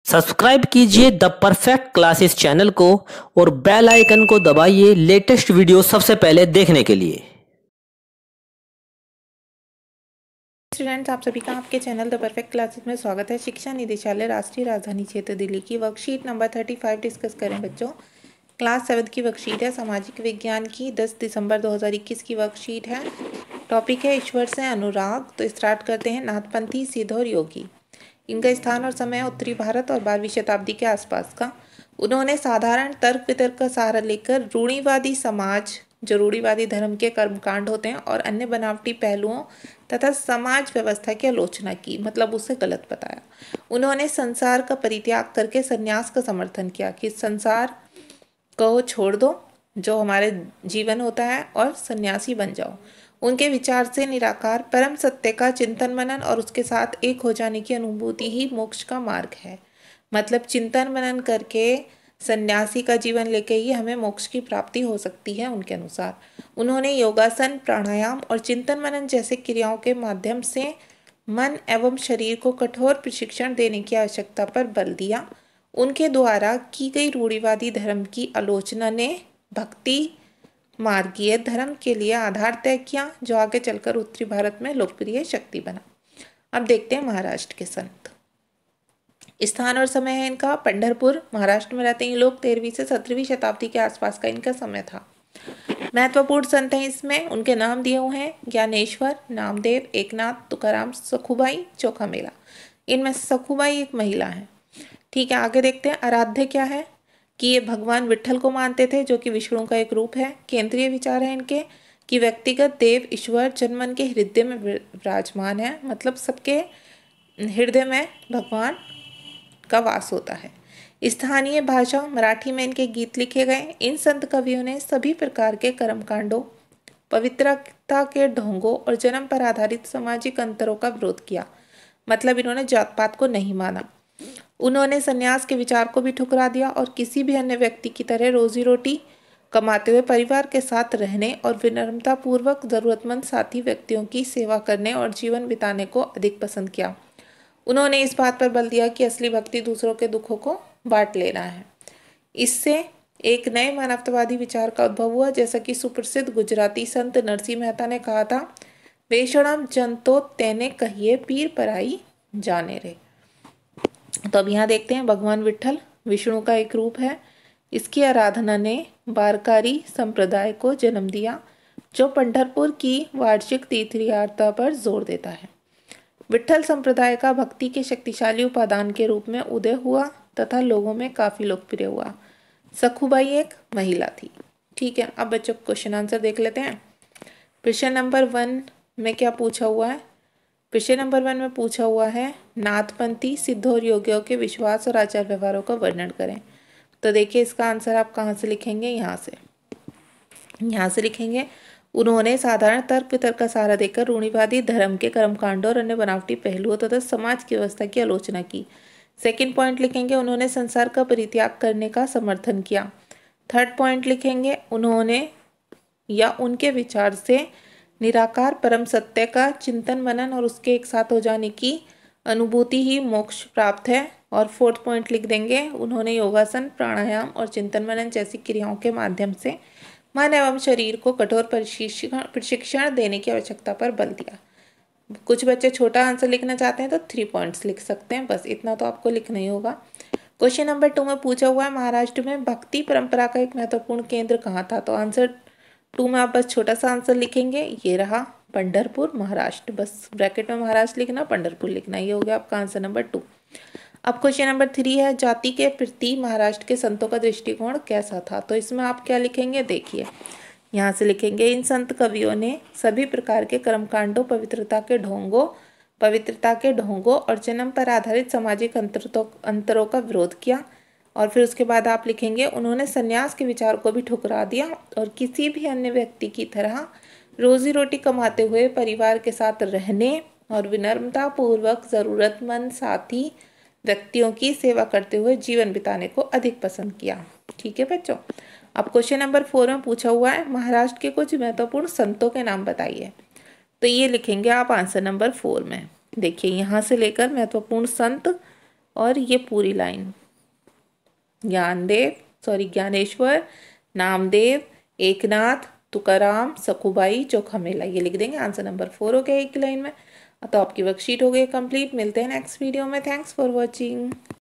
Subscribe कीजिए the perfect classes channel को और बेल आइकन को दबाइए लेटेस्ट वीडियो सबसे पहले देखने के लिए। स्टूडेंट्स, आप सभी का आपके चैनल द परफेक्ट क्लासेस में स्वागत है। शिक्षा निदेशालय राष्ट्रीय राजधानी क्षेत्र दिल्ली की वर्कशीट नंबर 35 डिस्कस करें बच्चों। क्लास 7 की वर्कशीट है, सामाजिक विज्ञान की 10 दिसंबर 2021 की वर्कशीट है। टॉपिक है ईश्वर से अनुराग। तो स्टार्ट करते हैं। नाथपंथी, सिद्ध और योगी। इनका स्थान और समय है उत्तरी भारत और 12वीं शताब्दी के आसपास का। उन्होंने साधारण तर्क वितर्क का सहारा लेकर रूढ़िवादी समाज, जो रूढ़िवादी धर्म के कर्मकांड होते हैं, और अन्य बनावटी पहलुओं तथा समाज व्यवस्था की आलोचना की, मतलब उसे गलत बताया। उन्होंने संसार का परित्याग करके संन्यास का समर्थन किया कि संसार को छोड़ दो, जो हमारे जीवन होता है, और सन्यासी बन जाओ। उनके विचार से निराकार परम सत्य का चिंतन मनन और उसके साथ एक हो जाने की अनुभूति ही मोक्ष का मार्ग है। मतलब चिंतन मनन करके सन्यासी का जीवन लेके ही हमें मोक्ष की प्राप्ति हो सकती है उनके अनुसार। उन्होंने योगासन, प्राणायाम और चिंतन मनन जैसे क्रियाओं के माध्यम से मन एवं शरीर को कठोर प्रशिक्षण देने की आवश्यकता पर बल दिया। उनके द्वारा की गई रूढ़िवादी धर्म की आलोचना ने भक्ति मार्गीय धर्म के लिए आधार तय किया, जो आगे चलकर उत्तरी भारत में लोकप्रिय शक्ति बना। अब देखते हैं महाराष्ट्र के संत। स्थान और समय है इनका पंढरपुर, महाराष्ट्र में रहते हैं ये लोग। 13वीं से 17वीं शताब्दी के आसपास का इनका समय था। महत्वपूर्ण संत हैं इसमें, उनके नाम दिए हुए हैं ज्ञानेश्वर, नामदेव, एकनाथ, तुकाराम, सखुबाई, चोखामेला। इनमें से सखुबाई एक महिला है। ठीक है, आगे देखते हैं। आराध्य क्या है कि ये भगवान विट्ठल को मानते थे, जो कि विष्णु का एक रूप है। केंद्रीय विचार है इनके कि व्यक्तिगत देव ईश्वर जनमन के हृदय में विराजमान है, मतलब सबके हृदय में भगवान का वास होता है। स्थानीय भाषा मराठी में इनके गीत लिखे गए। इन संत कवियों ने सभी प्रकार के कर्मकांडों, पवित्रता के ढोंगों और जन्म पर आधारित सामाजिक अंतरों का विरोध किया। मतलब इन्होंने जात पात को नहीं माना। उन्होंने संन्यास के विचार को भी ठुकरा दिया और किसी भी अन्य व्यक्ति की तरह रोजी रोटी कमाते हुए परिवार के साथ रहने और विनम्रता पूर्वक जरूरतमंद साथी व्यक्तियों की सेवा करने और जीवन बिताने को अधिक पसंद किया। उन्होंने इस बात पर बल दिया कि असली भक्ति दूसरों के दुखों को बांट लेना है। इससे एक नए मानवतावादी विचार का उद्भव हुआ, जैसा कि सुप्रसिद्ध गुजराती संत नरसिंह मेहता ने कहा था, वेषणम जन तो तेने कहिए पीर पराई जाने रे। तो अब यहाँ देखते हैं। भगवान विट्ठल विष्णु का एक रूप है। इसकी आराधना ने वारकरी संप्रदाय को जन्म दिया, जो पंढरपुर की वार्षिक तीर्थयात्रा पर जोर देता है। विट्ठल संप्रदाय का भक्ति के शक्तिशाली उपादान के रूप में उदय हुआ तथा लोगों में काफी लोकप्रिय हुआ। सखुबाई एक महिला थी। ठीक है, अब बच्चों क्वेश्चन आंसर देख लेते हैं। प्रश्न नंबर 1 में क्या पूछा हुआ है? प्रश्न नंबर 1 में पूछा हुआ है नाथपंथी सिद्ध और योगियों के विश्वास और आचार व्यवहारों का वर्णन करें। तो देखिए, इसका आंसर आप कहाँ से लिखेंगे? यहाँ से लिखेंगे। उन्होंने साधारण तर्क वितर्क का सहारा देकर रूढ़िवादी धर्म के कर्मकांडों और अन्य बनावटी पहलुओं तथा समाज की व्यवस्था की आलोचना की। सेकंड पॉइंट लिखेंगे, उन्होंने संसार का परित्याग करने का समर्थन किया। थर्ड पॉइंट लिखेंगे, उन्होंने या उनके विचार से निराकार परम सत्य का चिंतन मनन और उसके एक साथ हो जाने की अनुभूति ही मोक्ष प्राप्त है। और फोर्थ पॉइंट लिख देंगे, उन्होंने योगासन, प्राणायाम और चिंतन मनन जैसी क्रियाओं के माध्यम से मन एवं शरीर को कठोर प्रशिक्षण देने की आवश्यकता पर बल दिया। कुछ बच्चे छोटा आंसर लिखना चाहते हैं तो 3 पॉइंट्स लिख सकते हैं, बस इतना तो आपको लिखना ही होगा। क्वेश्चन नंबर 2 में पूछा हुआ है महाराष्ट्र में भक्ति परंपरा का एक महत्वपूर्ण केंद्र कहाँ था? तो आंसर 2 में आप बस छोटा सा आंसर लिखेंगे, ये रहा पंढरपुर, महाराष्ट्र। बस ब्रैकेट में महाराष्ट्र लिखना, पंढरपुर लिखना। ये हो गया आपका आंसर नंबर 2। अब क्वेश्चन नंबर 3 है जाति के प्रति महाराष्ट्र के संतों का दृष्टिकोण कैसा था? तो इसमें आप क्या लिखेंगे? देखिए, यहाँ से लिखेंगे, इन संत कवियों ने सभी प्रकार के कर्मकांडों, पवित्रता के ढोंगों और जन्म पर आधारित सामाजिक अंतरों का विरोध किया। और फिर उसके बाद आप लिखेंगे, उन्होंने संन्यास के विचार को भी ठुकरा दिया और किसी भी अन्य व्यक्ति की तरह रोजी रोटी कमाते हुए परिवार के साथ रहने और विनम्रता पूर्वक जरूरतमंद साथी व्यक्तियों की सेवा करते हुए जीवन बिताने को अधिक पसंद किया। ठीक है बच्चों, अब क्वेश्चन नंबर 4 में पूछा हुआ है महाराष्ट्र के कुछ महत्वपूर्ण संतों के नाम बताइए। तो ये लिखेंगे आप आंसर नंबर 4 में। देखिए, यहाँ से लेकर महत्वपूर्ण संत और ये पूरी लाइन ज्ञानेश्वर, नामदेव, एकनाथ, तुकाराम, सखुबाई, चौखमेला, ये लिख देंगे। आंसर नंबर 4 हो गया एक लाइन में। तो आपकी वर्कशीट हो गई कंप्लीट। मिलते हैं नेक्स्ट वीडियो में। Thanks for watching.